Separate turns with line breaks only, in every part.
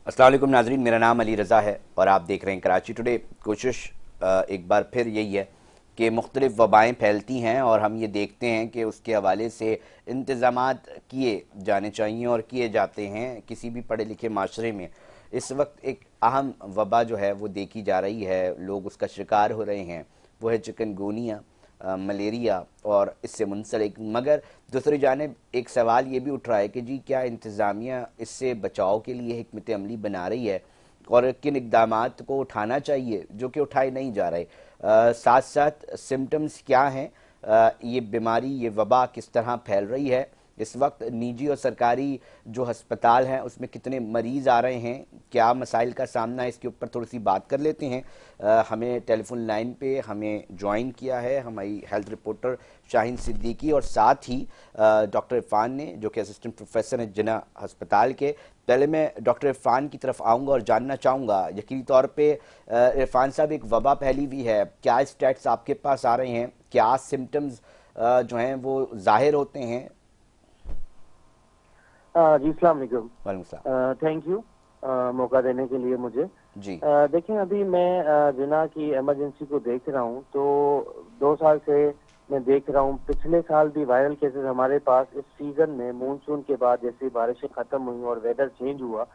अस्सलाम वालेकुम नाजरीन, मेरा नाम अली रज़ा है और आप देख रहे हैं कराची टुडे। कोशिश एक बार फिर यही है कि मुख्तलिफ़ वबाएँ फैलती हैं और हम ये देखते हैं कि उसके हवाले से इंतज़ामात किए जाने चाहिए और किए जाते हैं किसी भी पढ़े लिखे माशरे में। इस वक्त एक अहम वबा जो है वो देखी जा रही है, लोग उसका शिकार हो रहे हैं, वो है चिकनगुनिया, मलेरिया और इससे मुंसलिक। मगर दूसरी जानिब एक सवाल ये भी उठ रहा है कि जी क्या इंतज़ामिया इससे बचाव के लिए हिकमत अमली बना रही है और किन इकदामात को उठाना चाहिए जो कि उठाए नहीं जा रहे। साथ साथ सिम्टम्स क्या हैं, ये बीमारी, ये वबा किस तरह फैल रही है, इस वक्त निजी और सरकारी जो हस्पताल हैं उसमें कितने मरीज़ आ रहे हैं, क्या मसाइल का सामना है, इसके ऊपर थोड़ी सी बात कर लेते हैं। हमें टेलीफोन लाइन पे हमें ज्वाइन किया है हमारी हेल्थ रिपोर्टर शाहीन सिद्दीकी और साथ ही डॉक्टर इरफान ने, जो कि असिस्टेंट प्रोफेसर हैं जिना हस्पताल के। पहले मैं डॉक्टर इरफान की तरफ आऊँगा और जानना चाहूँगा यकीनी तौर पे इरफान साहब, एक वबा फैली हुई है, क्या स्टैट्स आपके पास आ रहे हैं, क्या सिम्टम्स जो हैं वो जाहिर होते हैं?
जी अस्सलाम वालेकुम।
वालेकुम सलाम।
थैंक यू मौका देने के लिए मुझे।
जी।
देखें, अभी मैं जिना की इमरजेंसी को देख रहा हूँ तो 2 साल से मैं देख रहा हूँ। पिछले साल भी वायरल केसेस हमारे पास इस सीजन में मानसून के बाद जैसे बारिशें खत्म हुई और वेदर चेंज हुआ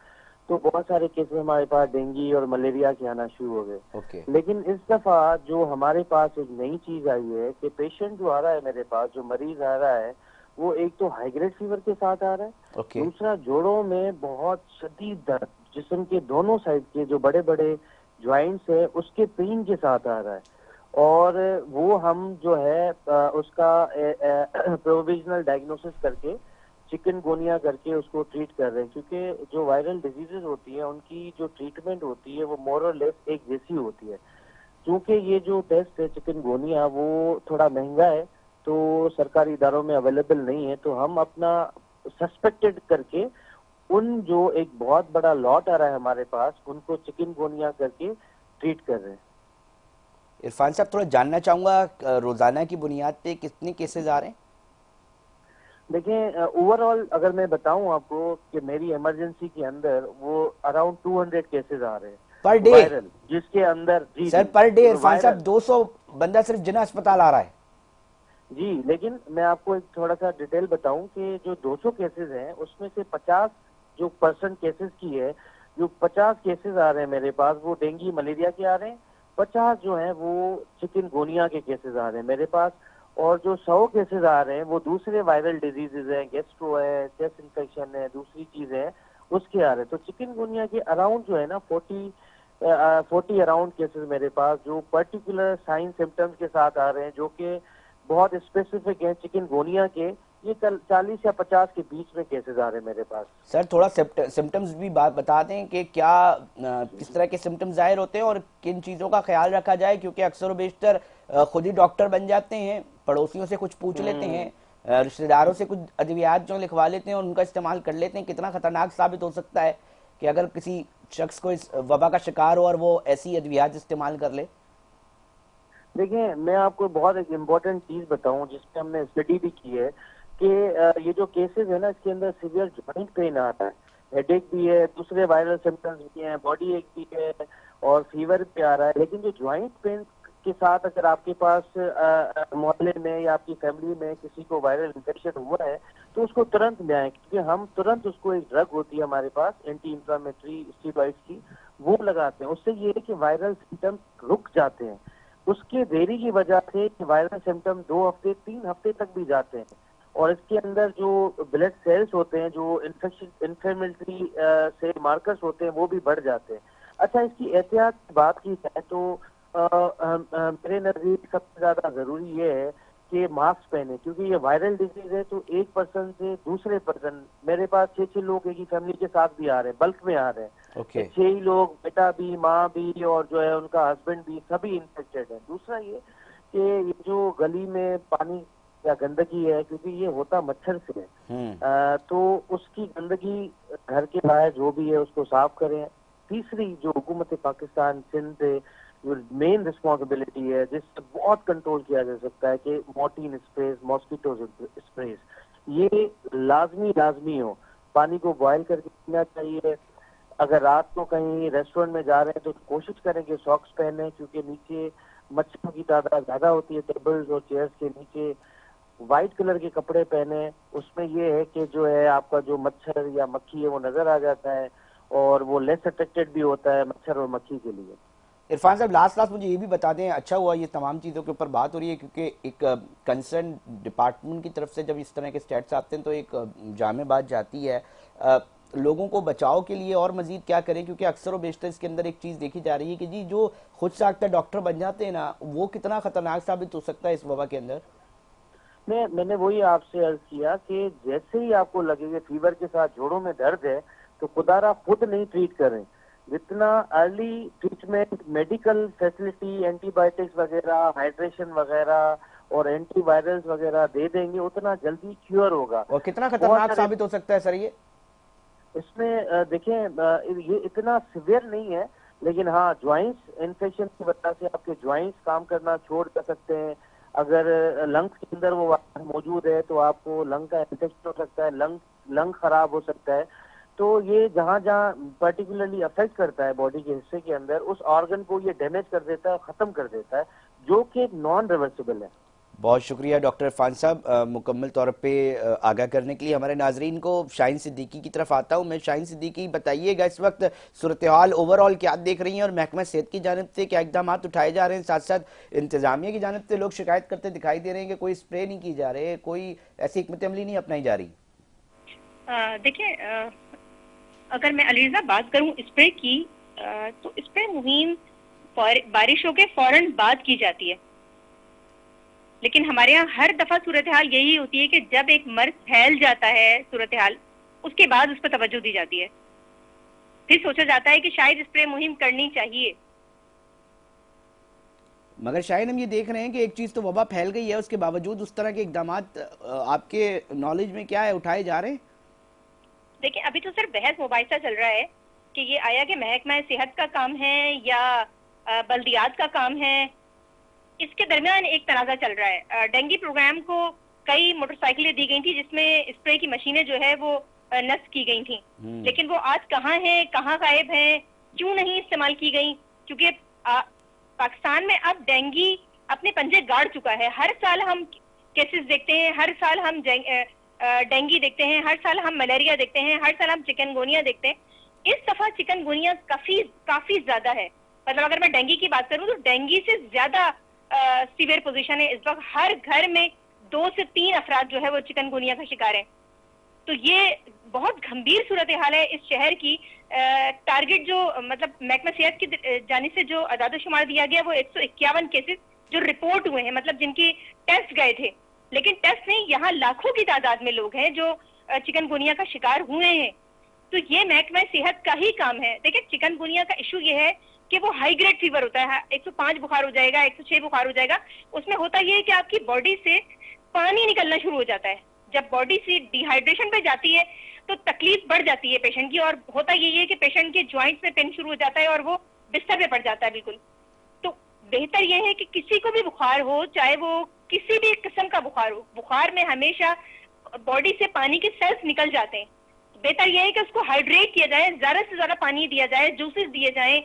तो बहुत सारे केसेस हमारे पास डेंगू और मलेरिया के आना शुरू हो गए।
ओके।
लेकिन इस दफा जो हमारे पास एक नई चीज आई है कि पेशेंट जो आ रहा है मेरे पास, जो मरीज आ रहा है, वो एक तो हाई ग्रेड फीवर के साथ आ रहा है,
ओके।
दूसरा जोड़ों में बहुत शदीद दर्द, जिस्म के दोनों साइड के जो बड़े बड़े ज्वाइंट्स है उसके पेन के साथ आ रहा है। और वो हम जो है उसका प्रोविजनल डायग्नोसिस करके चिकनगुनिया करके उसको ट्रीट कर रहे हैं, क्योंकि जो वायरल डिजीजेज होती है उनकी जो ट्रीटमेंट होती है वो मोर और लेस एक जैसी होती है। क्योंकि ये जो टेस्ट है चिकनगुनिया वो थोड़ा महंगा है तो सरकारी इदारों में अवेलेबल नहीं है, तो हम अपना सस्पेक्टेड करके उन जो एक बहुत बड़ा लॉट आ रहा है हमारे पास उनको चिकनगुनिया करके ट्रीट कर रहे हैं।
इरफान साहब, थोड़ा जानना चाहूँगा रोज़ाना की बुनियाद पे कितने केसेस आ रहे हैं?
देखिए, ओवरऑल अगर मैं बताऊं आपको कि मेरी इमरजेंसी के अंदर वो अराउंड 200 केसेस आ रहे हैं
पर डे?
वायरल, जिसके अंदर जी
सर
जी
पर डे इरफान साहब
वायरल।
200 बंदा सिर्फ जिना अस्पताल आ रहा है?
जी, लेकिन मैं आपको एक थोड़ा सा डिटेल बताऊं कि जो 200 केसेस हैं उसमें से 50 जो परसेंट केसेस की है, जो 50 केसेस आ रहे हैं मेरे पास वो डेंगू मलेरिया के आ रहे हैं, 50 जो हैं वो चिकनगुनिया के केसेस आ रहे हैं मेरे पास, और जो 100 केसेस आ रहे हैं वो दूसरे वायरल डिजीजेज हैं, गेस्ट्रो है, चेस्ट इन्फेक्शन है, दूसरी चीजें हैं, उसके आ रहे हैं। तो चिकनगुनिया के अराउंड जो है ना 40 अराउंड केसेस मेरे पास जो पर्टिकुलर साइन सिम्टम्स के साथ आ रहे हैं, जो कि बहुत स्पेसिफिक है चिकनगुनिया के। ये 40 या 50 के बीच में केसेस आ रहे हैं मेरे पास।
सर थोड़ा सिम्टम्स भी बात बता दें कि क्या किस तरह के सिम्टम्स जाहिर होते हैं और किन चीज़ों का ख्याल रखा जाए, क्योंकि अक्सर व बेशतर खुद ही डॉक्टर बन जाते हैं, पड़ोसियों से कुछ पूछ लेते
हम्म।
हैं, रिश्तेदारों से कुछ अद्वियात जो लिखवा लेते हैं और उनका इस्तेमाल कर लेते हैं। कितना खतरनाक साबित हो सकता है कि अगर किसी शख्स को इस वबा का शिकार हो और वो ऐसी अद्वियात इस्तेमाल कर ले?
देखिए, मैं आपको बहुत एक इम्पोर्टेंट चीज बताऊं जिसपे हमने स्टडी भी की है कि ये जो केसेस है ना इसके अंदर सीवियर जॉइंट पेन आ रहा है, हेडेक भी है, दूसरे वायरल सिम्टम्स भी हैं, बॉडी एक भी है और फीवर भी आ रहा है। लेकिन जो ज्वाइंट पेन के साथ अगर आपके पास मोहल्ले में या आपकी फैमिली में किसी को वायरल इन्फेक्शन हुआ है तो उसको तुरंत ले आए, क्योंकि हम तुरंत उसको एक ड्रग होती है हमारे पास एंटी इंफ्लामेटरी स्टीरॉइड्स की, वो लगाते हैं। उससे ये है कि वायरल सिम्टम्स रुक जाते हैं। उसके देरी की वजह से वायरल सिम्टम 2 हफ्ते 3 हफ्ते तक भी जाते हैं और इसके अंदर जो ब्लड सेल्स होते हैं, जो इन्फेक्शन इन्फ्लेमेटरी से मार्कर्स होते हैं, वो भी बढ़ जाते हैं। अच्छा, इसकी एहतियात की बात की जाए तो मेरे नजदीक सबसे ज्यादा जरूरी ये है कि मास्क पहने, क्योंकि ये वायरल डिजीज है तो एक पर्सन से दूसरे पर्सन, मेरे पास 6-6 लोग एक ही फैमिली के साथ भी आ रहे हैं, बल्क में आ रहे हैं,
ओके।
6 ही लोग, बेटा भी, माँ भी और जो है उनका हस्बैंड भी, सभी इन्फेक्टेड है। दूसरा ये कि ये जो गली में पानी या गंदगी है, क्योंकि ये होता मच्छर से है,
हम्म।
तो उसकी गंदगी घर के बाहर जो भी है उसको साफ करें। तीसरी जो हुकूमत पाकिस्तान सिंध जो मेन रिस्पॉन्सिबिलिटी है जिससे बहुत कंट्रोल किया जा सकता है कि मोर्टीन स्प्रेज, मॉस्किटो स्प्रेज, ये लाजमी लाजमी हो। पानी को बॉयल करके पीना चाहिए। अगर रात को कहीं रेस्टोरेंट में जा रहे हैं तो कोशिश करें कि सॉक्स पहने, क्योंकि नीचे मच्छरों की तादाद ज्यादा होती है टेबल्स और चेयर्स के नीचे। व्हाइट कलर के कपड़े पहने, उसमें ये है कि जो है आपका जो मच्छर या मक्खी है वो नजर आ जाता है और वो लेस अट्रैक्टेड भी होता है मच्छर और मक्खी के लिए।
इरफान साहब, लास्ट मुझे ये भी बता दें, अच्छा हुआ ये तमाम चीज़ों के ऊपर बात हो रही है, क्योंकि एक कंसर्न डिपार्टमेंट की तरफ से जब इस तरह के स्टेट्स आते हैं तो एक जामे बात जाती है लोगों को बचाव के लिए और मजीद क्या करें, क्योंकि अक्सर व बेशतर इसके अंदर एक चीज़ देखी जा रही है कि जी जो खुद साख्ता डॉक्टर बन जाते हैं ना, वो कितना खतरनाक साबित हो सकता है इस वबा के अंदर।
मैंने वही आपसे अर्ज किया कि जैसे ही आपको लगे कि फीवर के साथ जोड़ों में दर्द है तो खुदारा खुद नहीं ट्रीट करें। जितना early treatment, medical facility, antibiotics वगैरह, हाइड्रेशन वगैरह और एंटीवायरल्स वगैरह दे देंगे, उतना जल्दी क्योर होगा।
और कितना खतरनाक साबित हो सकता है सर ये?
इसमें देखें, ये इतना सिवियर नहीं है, लेकिन हाँ ज्वाइंट्स इन्फेक्शन की वजह से आपके ज्वाइंट्स काम करना छोड़ सकते हैं। अगर लंग्स के अंदर वो वायरस मौजूद है तो आपको लंग का इन्फेक्शन हो सकता है, लंग खराब हो सकता है। तो ये जहाँ जहाँ पर्टिकुलरली अफेक्ट करता है बॉडी के हिस्से के अंदर, उस ऑर्गन को ये डैमेज कर देता है, खत्म कर देता है, जो कि नॉन रिवर्सिबल है। बहुत
शुक्रिया डॉक्टर इरफान साहब मुकम्मल तौर पे आगाह करने के लिए। हमारे नाजरीन को शाहीन सिद्दीकी की तरफ आता हूँ मैं। शाहीन सिद्दीकी, बताइएगा इस वक्त सूरत हाल ओवरऑल क्या देख रही हैं और महकमा सेहत की जानिब से क्या इकदाम उठाए जा रहे हैं? साथ साथ इंतजामिया की जानिब से लोग शिकायत करते दिखाई दे रहे हैं कि कोई स्प्रे नहीं की जा रहे, कोई ऐसी हिकमत अमली नहीं अपनाई जा रही।
देखिए, अगर मैं अलीजा बात करूं स्प्रे की, तो स्प्रे मुहिम बारिशों के फौरन बाद की जाती है, लेकिन हमारे यहाँ हर दफा सूरत हाल यही होती है कि जब एक मर्ज फैल जाता है सूरत हाल, उसके बाद उस पर तवज्जो दी जाती है। फिर सोचा जाता है कि शायद स्प्रे मुहिम करनी चाहिए।
मगर शायद हम ये देख रहे हैं कि एक चीज तो वबा फैल गई है, उसके बावजूद उस तरह के इकदाम आपके नॉलेज में क्या है उठाए जा रहे हैं?
देखिए, अभी तो सर बहस मुबाहिसा चल रहा है कि ये आया कि महकमा सेहत का काम है या बल्दियात का काम है। इसके दरमियान एक तनाज़ा चल रहा है। डेंगू प्रोग्राम को कई मोटरसाइकिलें दी गई थी जिसमें स्प्रे की मशीनें जो है वो नस्ब की गई थी, लेकिन वो आज कहाँ हैं, कहाँ गायब हैं, क्यों नहीं इस्तेमाल की गई? क्योंकि पाकिस्तान में अब डेंगू अपने पंजे गाड़ चुका है। हर साल हम केसेस देखते हैं, हर साल हम डेंगू देखते हैं, हर साल हम मलेरिया देखते हैं, हर साल हम चिकनगुनिया देखते हैं। इस दफा चिकनगुनिया काफी ज्यादा है। मतलब अगर मैं डेंगू की बात करूं तो डेंगू से ज्यादा सीवियर पोजीशन है। इस वक्त हर घर में 2 से 3 अफराद जो है वो चिकनगुनिया का शिकार है। तो ये बहुत गंभीर सूरत हाल है इस शहर की। टारगेट जो मतलब महकमा सेहत की जानिब से जो अदाद-ओ-शुमार दिया गया वो 151 केसेस जो रिपोर्ट हुए हैं, मतलब जिनकी टेस्ट गए थे, लेकिन टेस्ट नहीं, यहाँ लाखों की तादाद में लोग हैं जो चिकनगुनिया का शिकार हुए हैं। तो ये महकमा सेहत का ही काम है। देखिए, चिकनगुनिया का इशू ये है कि वो हाई ग्रेड फीवर होता है, 105 बुखार हो जाएगा, 106 बुखार हो जाएगा। उसमें होता ये है कि आपकी बॉडी से पानी निकलना शुरू हो जाता है। जब बॉडी से डिहाइड्रेशन पे जाती है तो तकलीफ बढ़ जाती है पेशेंट की, और होता यही है कि पेशेंट के जॉइंट्स में पेन शुरू हो जाता है और वो बिस्तर पे पड़ जाता है बिल्कुल। तो बेहतर यह है कि किसी को भी बुखार हो, चाहे वो किसी भी किस्म का बुखार हो, बुखार में हमेशा बॉडी से पानी के सेल्स निकल जाते हैं। बेहतर यह है कि उसको हाइड्रेट किया जाए, ज्यादा से ज्यादा पानी दिया जाए, जूसेस दिए जाएं,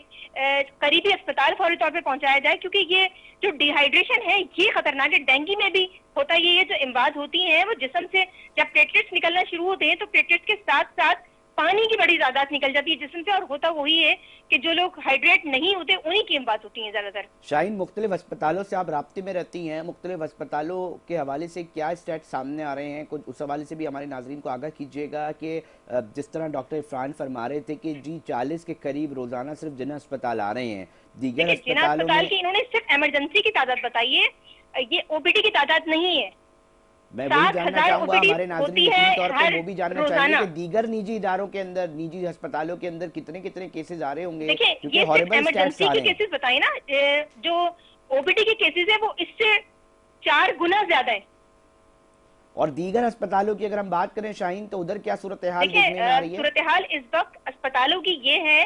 करीबी अस्पताल फौरी तौर पे पहुंचाया जाए, क्योंकि ये जो डिहाइड्रेशन है ये खतरनाक है। डेंगू में भी होता ये है, जो इमवाद होती हैं वो जिस्म से जब प्लेटलेट्स निकलना शुरू होते हैं तो प्लेटलेट्स के साथ साथ पानी की बड़ी तादाद निकल जाती है जिस्म से, और होता वही है कि जो लोग हाइड्रेट नहीं होते उन्हीं की इमवात होती है ज्यादातर।
शाहीन, मुख्तलिफ अस्पतालों से आप राब्ते में रहती हैं, मुख्तलिफ अस्पतालों के हवाले से क्या स्टेट सामने आ रहे हैं? कुछ उस हवाले से भी हमारे नाजरीन को आगाह कीजिएगा कि जिस तरह डॉक्टर इरफान फरमा रहे थे कि जी 40 के करीब रोजाना सिर्फ जिना अस्पताल आ रहे हैं, दीगर
अस्पताल की इन्होंने सिर्फ इमरजेंसी की तादाद बताई है, ये ओपीडी की तादाद नहीं है।
मैं वही जानना चाहूंगा, हमारे नाज़रीन यकीनी तौर पे वो भी जानना चाहेंगे कि दीगर निजी इदारों के अंदर, निजी अस्पतालों के अंदर कितने कितने केसेस आ रहे होंगे,
क्योंकि हॉरिबल स्टैट्स आ रहे हैं। केसेस बताए ना, जो ओपीडी के केसेस है वो इससे 4 गुना ज्यादा है।
और दीगर अस्पतालों की अगर हम बात करें शाहीन, तो उधर क्या सूरत हाल देखने में आ रही है?
सूरत हाल इस वक्त अस्पतालों की ये है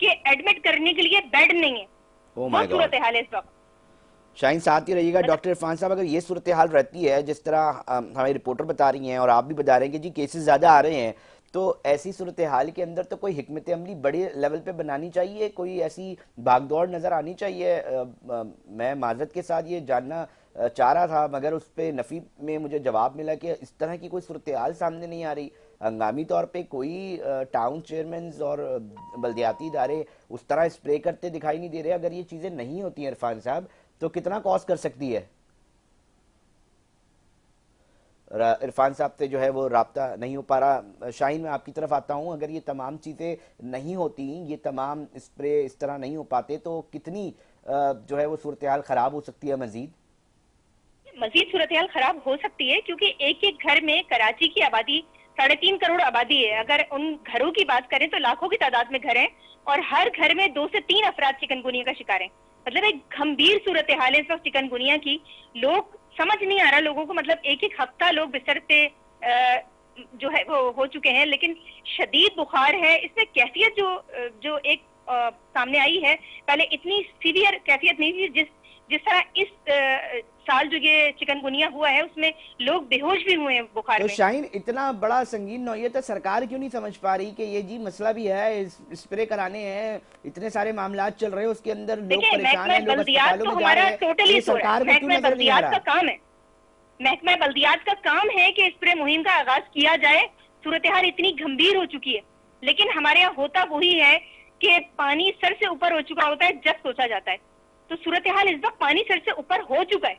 कि एडमिट करने के लिए बेड नहीं है। वो सूरत हाल है इस वक्त।
शाहीन, साथ ही रहिएगा। डॉक्टर इरफान साहब, अगर ये सूरत हाल रहती है जिस तरह हमारी रिपोर्टर बता रही हैं और आप भी बता रहे हैं कि जी केसेस ज़्यादा आ रहे हैं, तो ऐसी सूरत हाल के अंदर तो कोई हिकमत अमली बड़े लेवल पे बनानी चाहिए, कोई ऐसी भागदौड़ नज़र आनी चाहिए। मैं माजरत के साथ ये जानना चाह रहा था, मगर उस पर नफ़ी में मुझे जवाब मिला कि इस तरह की कोई सूरत हाल सामने नहीं आ रही। हंगामी तौर पे कोई टाउन चेयरमैन और बल्दियाती इदारे उस तरह स्प्रे करते दिखाई नहीं दे रहे। अगर ये चीज़ें नहीं होती हैं इरफान साहब, तो कितना कॉस्ट कर सकती है? इरफान साहब से जो है वो राब्ता नहीं हो पा रहा। शाहीन, मैं आपकी तरफ आता हूँ। अगर ये तमाम चीज़ें नहीं होती, ये तमाम स्प्रे इस तरह नहीं हो पाते, तो कितनी जो है वो सूरत हाल ख़राब हो सकती है मज़ीद?
मजीद सूरत हाल खराब हो सकती है, क्योंकि एक एक घर में, कराची की आबादी 3.5 करोड़ आबादी है। अगर उन घरों की बात करें तो लाखों की तादाद में घर हैं, और हर घर में 2 से 3 अफराद चिकनगुनिया का शिकार हैं। मतलब एक गंभीर सूरत हाल है इस वक्त चिकनगुनिया की। लोग समझ नहीं आ रहा लोगों को, मतलब एक एक हफ्ता लोग बिस्तर पे जो है वो हो चुके हैं, लेकिन शदीद बुखार है। इसमें कैफियत जो एक सामने आई है, पहले इतनी सीवियर कैफियत नहीं थी जिस जिस तरह इस साल जो ये चिकनगुनिया हुआ है उसमें लोग बेहोश भी हुए हैं बुखार
तो
में।
शाहीन, इतना बड़ा संगीन नौयत है, सरकार क्यों नहीं समझ पा रही कि ये जी मसला भी है, स्प्रे कराने हैं, इतने सारे मामला चल रहे हैं, उसके अंदर लोग
देखिए,
परेशान
महकमा
हैं, लोग
बल्दियात
अस्पतालों
तो
में जा
हमारा
रहे हैं, तो
टोटली
ये
सो रहा है।
सरकार को क्यों
महकमा
नजर नहीं आ
बल्दियात का
रहा?
काम है, महकमा बल्दियात का काम है कि स्प्रे मुहिम का आगाज किया जाए। सूरत हाल इतनी गंभीर हो चुकी है, लेकिन हमारे यहाँ होता वही है कि पानी सर से ऊपर हो चुका होता है जब सोचा जाता है। तो सूरत हाल इस वक्त पानी सर से ऊपर हो चुका है,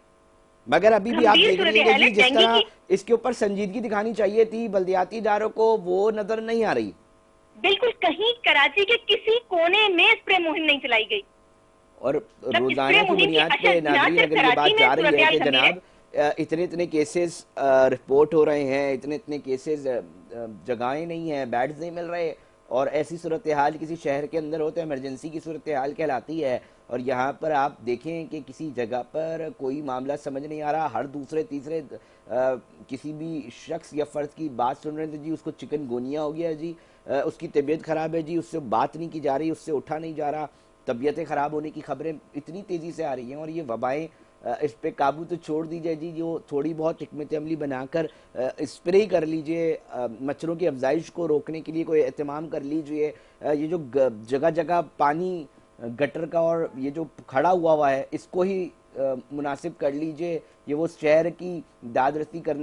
मगर अभी भी आप
गंभीर
देख
सूरत
रही है
हाल है
जी, जिस
डेंगू
तरह
की।
इसके ऊपर संजीदगी दिखानी चाहिए थी बल्दियाती इदारों को, वो नजर नहीं आ रही।
बिल्कुल, कहीं कराची के किसी कोने में स्प्रे मुहिम नहीं चलाई गई।
और
मतलब स्प्रे
रोजाना की
मुहिम की
बुनियाद
अच्छा,
पे
ना
नाजरीन,
सिर्फ
अगर ये
कराची
बात
में
जा रही
सूरत
है
हाल
कि
गंभीर है।
जनाब इतने इतने केसेस रिपोर्ट हो रहे हैं, इतने इतने केसेस, जगहें नहीं हैं, बेड्स नहीं मिल रहे, और ऐसी सूरत हाल किसी शहर के अंदर हो तो इमरजेंसी की सूरत हाल कहलाती है। और यहाँ पर आप देखें कि किसी जगह पर कोई मामला समझ नहीं आ रहा, हर दूसरे तीसरे किसी भी शख्स या फ़र्द की बात सुन रहे थे जी उसको चिकनगुनिया हो गया जी, उसकी तबीयत ख़राब है जी, उससे बात नहीं की जा रही, उससे उठा नहीं जा रहा, तबीयतें ख़राब होने की खबरें इतनी तेज़ी से आ रही हैं। और ये वबाएँ, इस पे काबू तो छोड़ दीजिए जी, जो थोड़ी बहुत हिकमत अमली बनाकर स्प्रे कर लीजिए, मच्छरों की अफजाइश को रोकने के लिए कोई एहतमाम कर लीजिए। ये जो जगह जगह पानी गटर का और ये जो खड़ा हुआ है, इसको ही मुनासिब कर लीजिए। ये वो शहर की दादरसी कर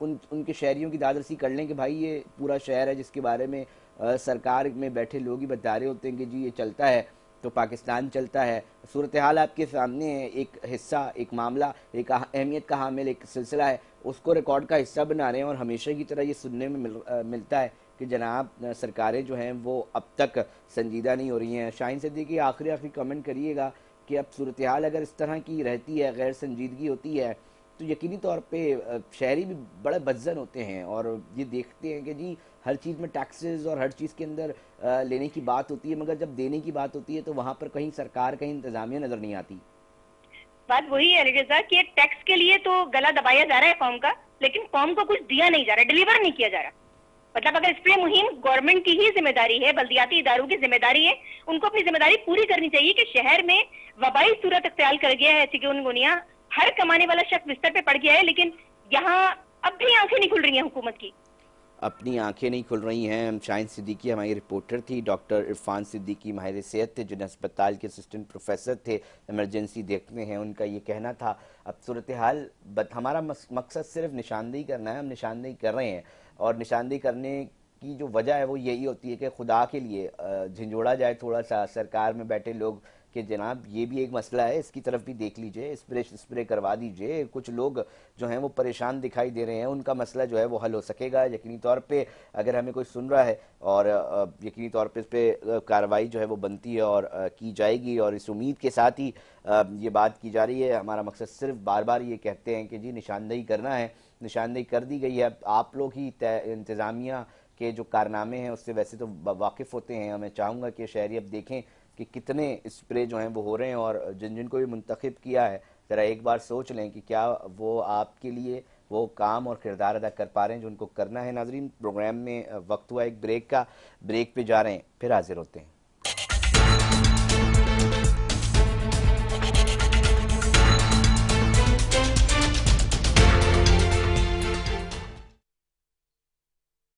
उनके शहरियों की दादरसी कर लें कि भाई ये पूरा शहर है जिसके बारे में सरकार में बैठे लोग ही बता रहे होते हैं कि जी ये चलता है तो पाकिस्तान चलता है। सूरत हाल आपके सामने है, एक हिस्सा, एक मामला, एक अहमियत का हामिल एक सिलसिला है, उसको रिकॉर्ड का हिस्सा बना रहे हैं। और हमेशा की तरह ये सुनने में मिलता है कि जनाब सरकारें जो हैं वो अब तक संजीदा नहीं हो रही हैं। शाहीन सिद्दीकी, आखिरी कमेंट करिएगा कि अब सूरत हाल अगर इस तरह की रहती है, गैर संजीदगी होती है, तो यकीनी तौर पे शहरी भी बड़े बदजन होते हैं और ये देखते हैं कि जी हर चीज़ में टैक्सेस और हर चीज़ के अंदर लेने की बात होती है, मगर जब देने की बात होती है तो वहाँ पर कहीं सरकार, कहीं इंतजामिया नज़र नहीं आती।
बात वही है रजा कि टैक्स के लिए तो गला दबाया जा रहा है कौम का, लेकिन कौम को कुछ दिया नहीं जा रहा, डिलीवर नहीं किया जा रहा। मतलब अगर स्प्रे मुहिम गवर्नमेंट की ही जिम्मेदारी है, बल्दियाती इदारों की जिम्मेदारी है, उनको अपनी जिम्मेदारी पूरी करनी चाहिए कि शहर में वबाई सूरत अख्तियार कर गया है चिकनगुनिया, हर कमाने वाला शख्स बिस्तर पे पड़ गया है, लेकिन यहाँ अब भी आंखें नहीं खुल रही हैं हुकूमत की।
अपनी आंखें नहीं खुल रही हैं। शाहीन सिद्दीकी हमारी रिपोर्टर थी, डॉक्टर इरफान सिद्दीकी माहिर सेहत थे, जिन्हें अस्पताल के असिस्टेंट प्रोफेसर थे, इमरजेंसी देखते हैं, उनका ये कहना था। अब सूरत हाल, हमारा मकसद सिर्फ निशानदेही करना है, हम निशानदेही कर रहे हैं, और निशानदेही करने की जो वजह है वो यही होती है कि खुदा के लिए झंझोड़ा जाए थोड़ा सा सरकार में बैठे लोग कि जनाब ये भी एक मसला है, इसकी तरफ भी देख लीजिए, स्प्रे करवा दीजिए। कुछ लोग जो हैं वो परेशान दिखाई दे रहे हैं, उनका मसला जो है वो हल हो सकेगा यकीनी तौर पे अगर हमें कोई सुन रहा है, और यकीनी तौर पे इस पर कार्रवाई जो है वो बनती है और की जाएगी। और इस उम्मीद के साथ ही ये बात की जा रही है। हमारा मकसद सिर्फ बार बार ये कहते हैं कि जी निशानदेही करना है, निशानदेही कर दी गई है। आप लोग ही इंतज़ामिया के जो कारनामे हैं उससे वैसे तो वाकिफ़ होते हैं। मैं चाहूँगा कि शहरी अब देखें कि कितने स्प्रे जो हैं वो हो रहे हैं, और जिन जिनको भी मुंतखब किया है ज़रा एक बार सोच लें कि क्या वो आपके लिए वो काम और किरदार अदा कर पा रहे हैं जो उनको करना है। नाजरीन, प्रोग्राम में वक्त हुआ एक ब्रेक का, ब्रेक पे जा रहे हैं, फिर हाजिर होते हैं।